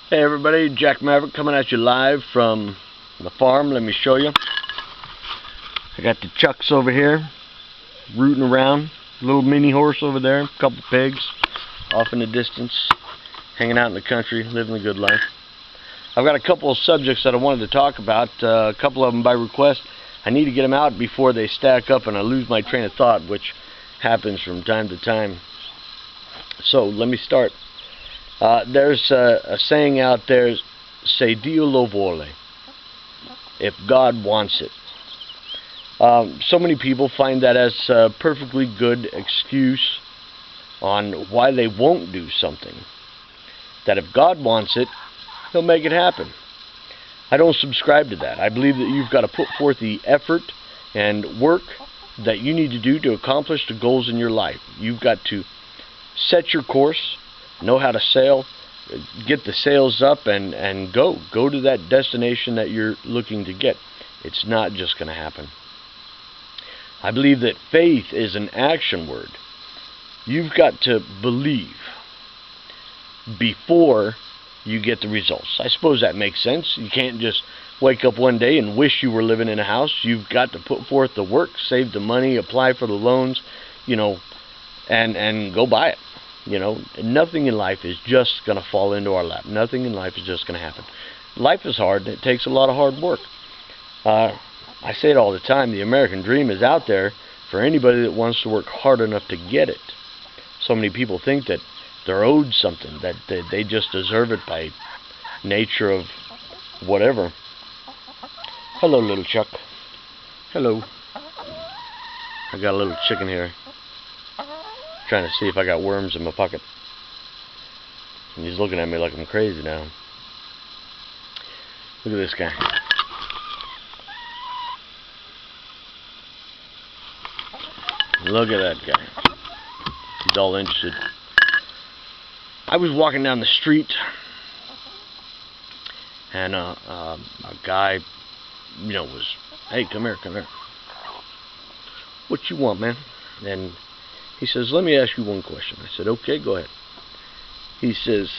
Hey everybody, Jack Maverick coming at you live from the farm. Let me show you. I got the chucks over here rooting around. Little mini horse over there, a couple pigs off in the distance, hanging out in the country, living a good life. I've got a couple of subjects that I wanted to talk about, a couple of them by request. I need to get them out before they stack up and I lose my train of thought, which happens from time to time. So let me start. There's a saying out there, se Dio lo vuole, if God wants it. So many people find that as a perfectly good excuse on why they won't do something. That if God wants it, He'll make it happen. I don't subscribe to that. I believe that you've got to put forth the effort and work that you need to do to accomplish the goals in your life. You've got to set your course, know how to sail, get the sails up, and go to that destination that you're looking to get. It's not just going to happen. I believe that faith is an action word. You've got to believe before you get the results. I suppose that makes sense. You can't just wake up one day and wish you were living in a house. You've got to put forth the work, save the money, apply for the loans, and go buy it. Nothing in life is just going to fall into our lap. Nothing in life is just going to happen. Life is hard. It takes a lot of hard work. I say it all the time. The American dream is out there for anybody that wants to work hard enough to get it. So many people think that they're owed something, that they just deserve it by nature of whatever. Hello, little Chuck. Hello. I got a little chicken here. Trying to see if I got worms in my pocket. And he's looking at me like I'm crazy now. Look at this guy. Look at that guy. He's all interested. I was walking down the street, and a guy, was, hey, come here. What you want, man? And he says, let me ask you one question. I said, okay, go ahead. He says,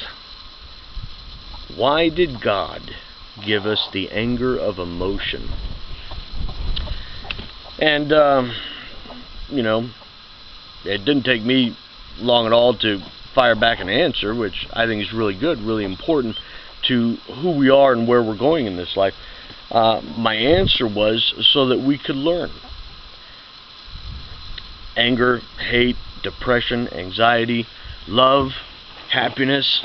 why did God give us the anger of emotion? And, it didn't take me long at all to fire back an answer, which I think is really good, really important to who we are and where we're going in this life. My answer was so that we could learn. Anger, hate, depression, anxiety, love, happiness,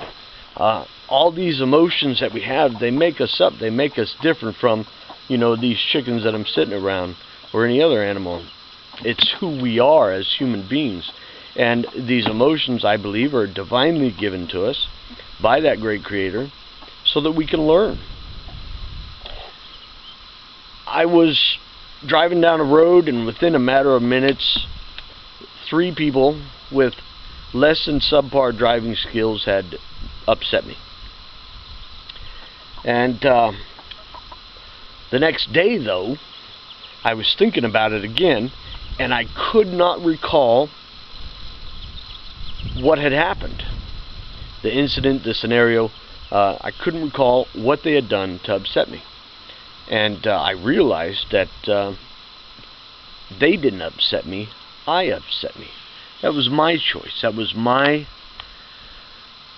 all these emotions that we have, they make us up. They make us different from, these chickens that I'm sitting around or any other animal. It's who we are as human beings. And these emotions, I believe, are divinely given to us by that great Creator so that we can learn. I was driving down a road, and within a matter of minutes, 3 people with less than subpar driving skills had upset me. And the next day, though, I was thinking about it again, and I could not recall what had happened. The incident, the scenario, I couldn't recall what they had done to upset me. And I realized that they didn't upset me, I upset me. That was my choice. That was my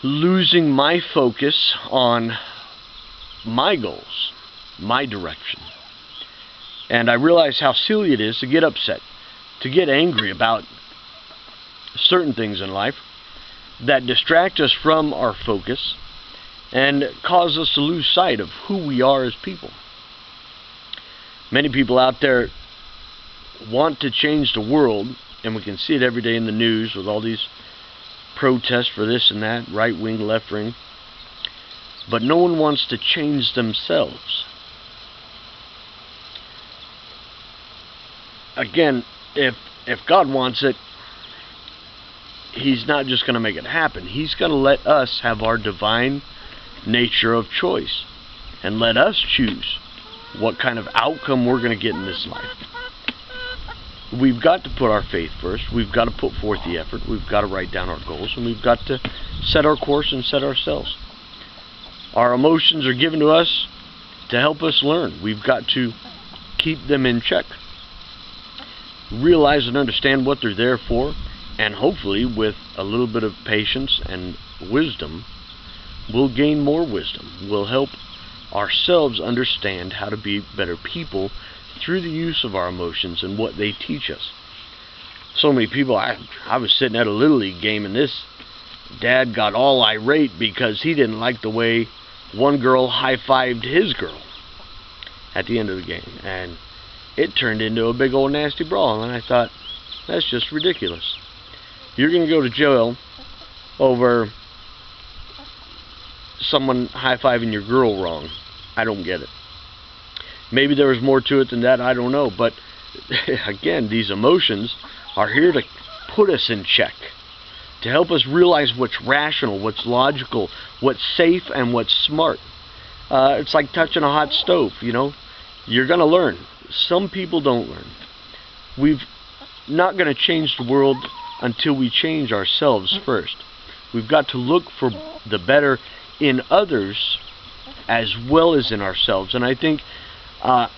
losing my focus on my goals, my direction. And I realized how silly it is to get upset, to get angry about certain things in life that distract us from our focus and cause us to lose sight of who we are as people. Many people out there want to change the world, and we can see it every day in the news with all these protests for this and that, right wing, left wing, but no one wants to change themselves. Again, if God wants it, He's not just going to make it happen. He's going to let us have our divine nature of choice and let us choose what kind of outcome we're going to get in this life. We've got to put our faith first. We've got to put forth the effort. We've got to write down our goals, and we've got to set our course and set ourselves. Our emotions are given to us to help us learn. We've got to keep them in check. Realize and understand what they're there for, and hopefully with a little bit of patience and wisdom, we'll gain more wisdom. We'll help ourselves understand how to be better people through the use of our emotions and what they teach us. So many people, I was sitting at a Little League game, and this dad got all irate because he didn't like the way one girl high-fived his girl at the end of the game, and it turned into a big old nasty brawl. And I thought, that's just ridiculous. You're going to go to jail over someone high-fiving your girl wrong. I don't get it. Maybe there was more to it than that, I don't know. But again, these emotions are here to put us in check, to help us realize what's rational, what's logical, what's safe, and what's smart. It's like touching a hot stove, you know. You're going to learn. Some people don't learn. We're not going to change the world until we change ourselves first. We've got to look for the better in others as well as in ourselves. And I think I've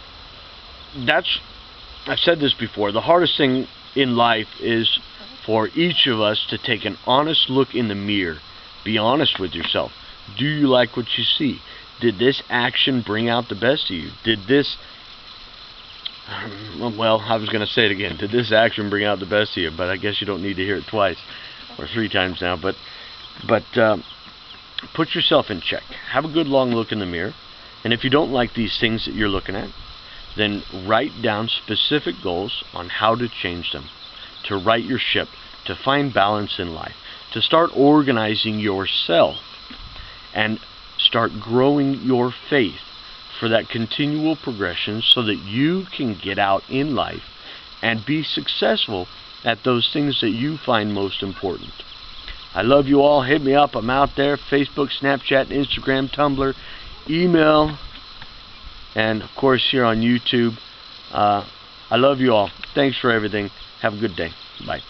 said this before, the hardest thing in life is for each of us to take an honest look in the mirror. Be honest with yourself. Do you like what you see? Did this action bring out the best of you? Did this, well, I was going to say it again. Did this action bring out the best of you? But I guess you don't need to hear it twice or 3 times now. But put yourself in check. Have a good long look in the mirror. And if you don't like these things that you're looking at, then write down specific goals on how to change them, to right your ship, to find balance in life, to start organizing yourself, and start growing your faith for that continual progression so that you can get out in life and be successful at those things that you find most important. I love you all. Hit me up. I'm out there. Facebook, Snapchat, Instagram, Tumblr, email, and of course here on YouTube. I love you all. Thanks for everything. Have a good day. Bye.